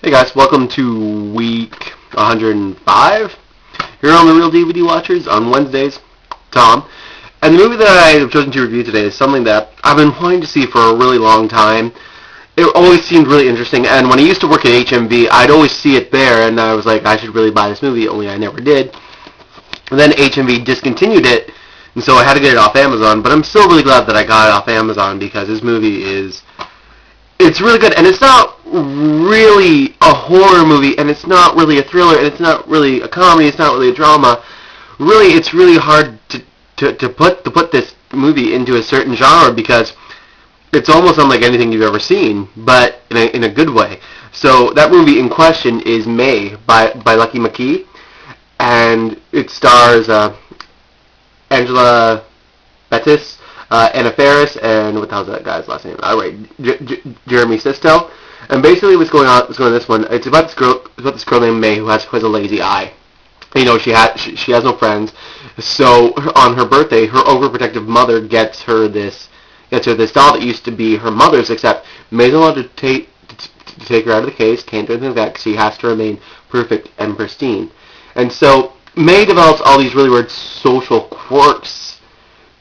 Hey guys, welcome to week 105 here on the Real DVD Watchers on Wednesdays. Tom. And the movie that I have chosen to review today is something that I've been wanting to see for a really long time. It always seemed really interesting, and when I used to work at HMV, I'd always see it there, and I was like, I should really buy this movie, only I never did. And then HMV discontinued it, and so I had to get it off Amazon, but I'm still really glad that I got it off Amazon because this movie it's really good, and it's not really a horror movie, and it's not really a thriller, and it's not really a comedy, it's not really a drama. Really, it's really hard to put this movie into a certain genre because it's almost unlike anything you've ever seen, but in a good way. So that movie in question is May by Lucky McKee, and it stars Angela Bettis, Anna Faris, and what the hell's that guy's last name? Jeremy Sisto. And basically, what's going on in this one? It's about this girl named May who has a lazy eye. You know, she has no friends. So on her birthday, her overprotective mother gets her this doll that used to be her mother's, except May's not allowed to take her out of the case. Can't do anything like that because she has to remain perfect and pristine. And so May develops all these really weird social quirks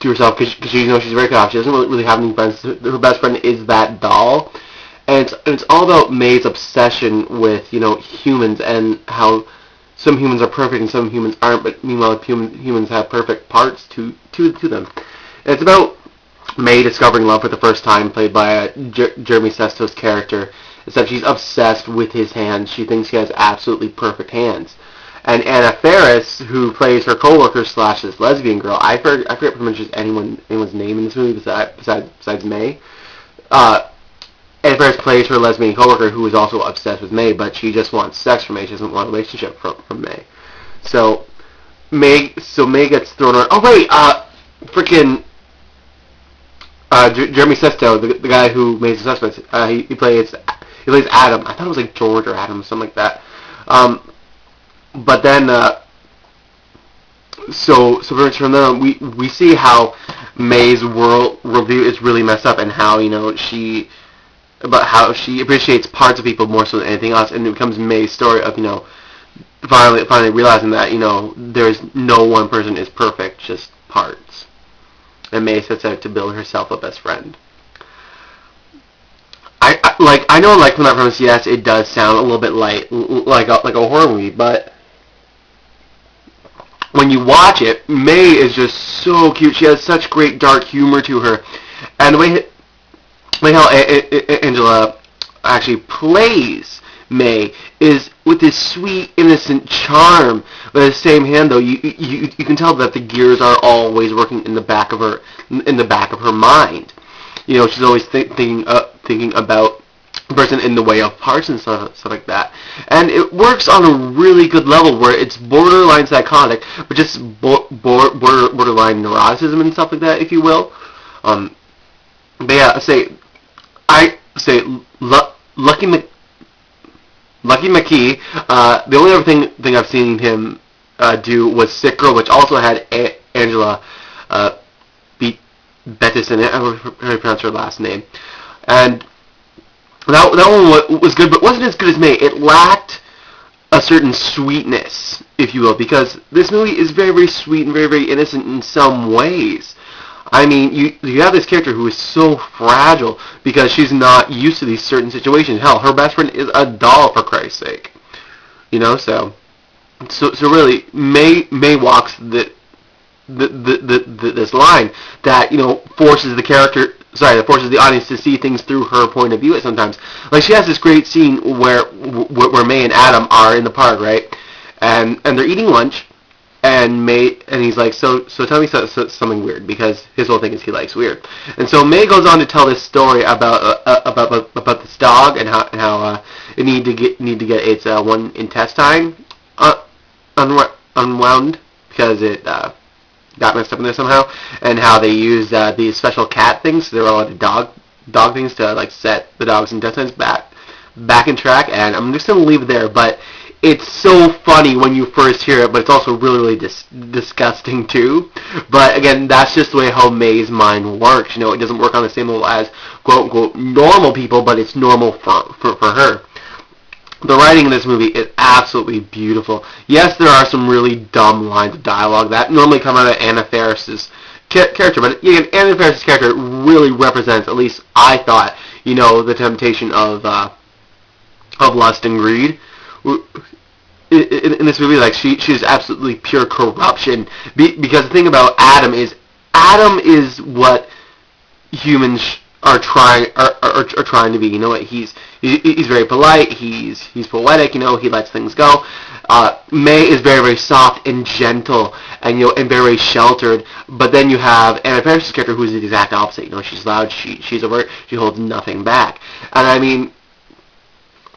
to herself because she's very cut off. She doesn't really have any friends. Her best friend is that doll, and it's all about May's obsession with humans and how some humans are perfect and some humans aren't. But meanwhile, humans have perfect parts to them. And it's about May discovering love for the first time, played by Jeremy Sesto's character. Except she's obsessed with his hands. She thinks he has absolutely perfect hands. And Anna Faris, who plays her coworker / this lesbian girl, I forget pretty much just anyone's name in this movie besides May. Anna Faris plays her lesbian coworker who is also obsessed with May, but she just wants sex from May. She doesn't want a relationship from May. So May gets thrown around. Oh wait, Jeremy Sesto, the guy who made the suspects. He plays Adam. I thought it was like George or Adam, something like that. But then, so from then on, we see how May's worldview is really messed up, and how she appreciates parts of people more so than anything else, and it becomes May's story of finally realizing that there's no one person is perfect, just parts, and May sets out to build herself a best friend. I know from that premise, yes, it does sound a little bit like a horror movie, but when you watch it, May is just so cute. She has such great dark humor to her, and the way how Angela actually plays May is with this sweet, innocent charm. But at the same hand, though, you can tell that the gears are always working in the back of her mind. She's always thinking about the person in the way of parts and stuff like that. And it works on a really good level where it's borderline psychotic, but just borderline neuroticism and stuff like that, if you will. But yeah, I say Lucky McKee. The only other thing I've seen him do was Sick Girl, which also had Angela Bettis in it. I don't know how to pronounce her last name. And that one was good, but wasn't as good as May. It lacked a certain sweetness, if you will, because this movie is very, very sweet and very, very innocent in some ways. I mean, you have this character who is so fragile because she's not used to these certain situations. Hell, her best friend is a doll, for Christ's sake. So really, May walks this line that forces the audience to see things through her point of view at sometimes. Like, she has this great scene where May and Adam are in the park, right? And they're eating lunch, and he's like, so tell me something weird, because his whole thing is he likes weird. And so May goes on to tell this story about this dog and how it need to get its one intestine unwound because it got messed up in there somehow, and how they use these special cat things. So they're all dog things to set the dog's intestines back in track. And I'm just gonna leave it there, but it's so funny when you first hear it, but it's also really, really disgusting too. But again, that's just the way how May's mind works. It doesn't work on the same level as quote unquote normal people, but it's normal for her. The writing in this movie is absolutely beautiful. Yes, there are some really dumb lines of dialogue that normally come out of Anna Faris's character, but again, Anna Faris's character really represents, at least I thought, the temptation of lust and greed. In this movie, like she's absolutely pure corruption. Because the thing about Adam is what humans are trying to be. He's very polite. He's poetic. He lets things go. May is very, very soft and gentle, and and very, very sheltered. But then you have Anna Faris's character, who's the exact opposite. She's loud. She's overt. She holds nothing back. And I mean,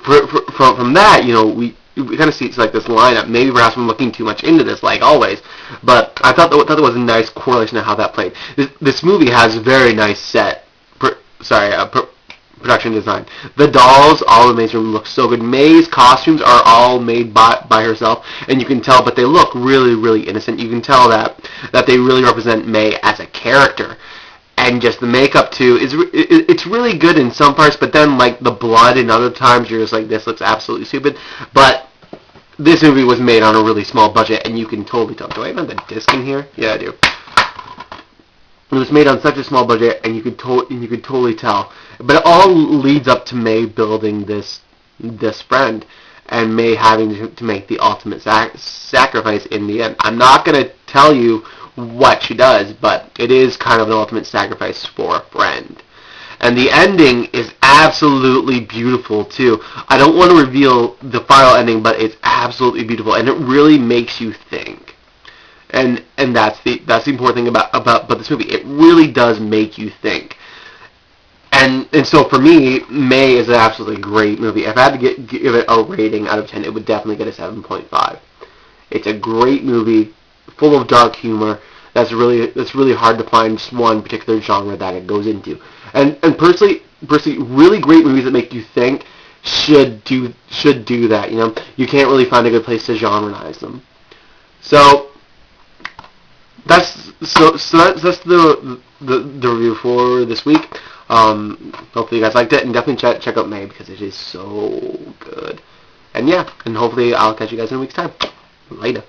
from that, we kind of see it's like this lineup. Maybe perhaps I'm looking too much into this, like always. But I thought that was a nice correlation of how that played. This movie has very nice production design. The dolls, all in May's room, look so good. May's costumes are all made by herself, and you can tell, but they look really, really innocent. You can tell that they really represent May as a character. And just the makeup too it's really good in some parts, but then like the blood in other times you're just like, this looks absolutely stupid. But this movie was made on a really small budget, and you can totally tell. Do I even have the disc in here? Yeah, I do. It was made on such a small budget, and you could totally tell. But it all leads up to May building this friend, and May having to make the ultimate sacrifice in the end. I'm not going to tell you what she does, but it is kind of an ultimate sacrifice for a friend. And the ending is absolutely beautiful too. I don't want to reveal the final ending, but it's absolutely beautiful, and it really makes you think. And that's the important thing about this movie. It really does make you think. And so for me, May is an absolutely great movie. If I had to give it a rating out of 10, it would definitely get a 7.5. It's a great movie, full of dark humor. That's really hard to find just one particular genre that it goes into. And personally, really great movies that make you think should do that. You can't really find a good place to genreize them. So that's the review for this week. Hopefully you guys liked it, and definitely check out May, because it is so good. And yeah, and hopefully I'll catch you guys in a week's time. Later.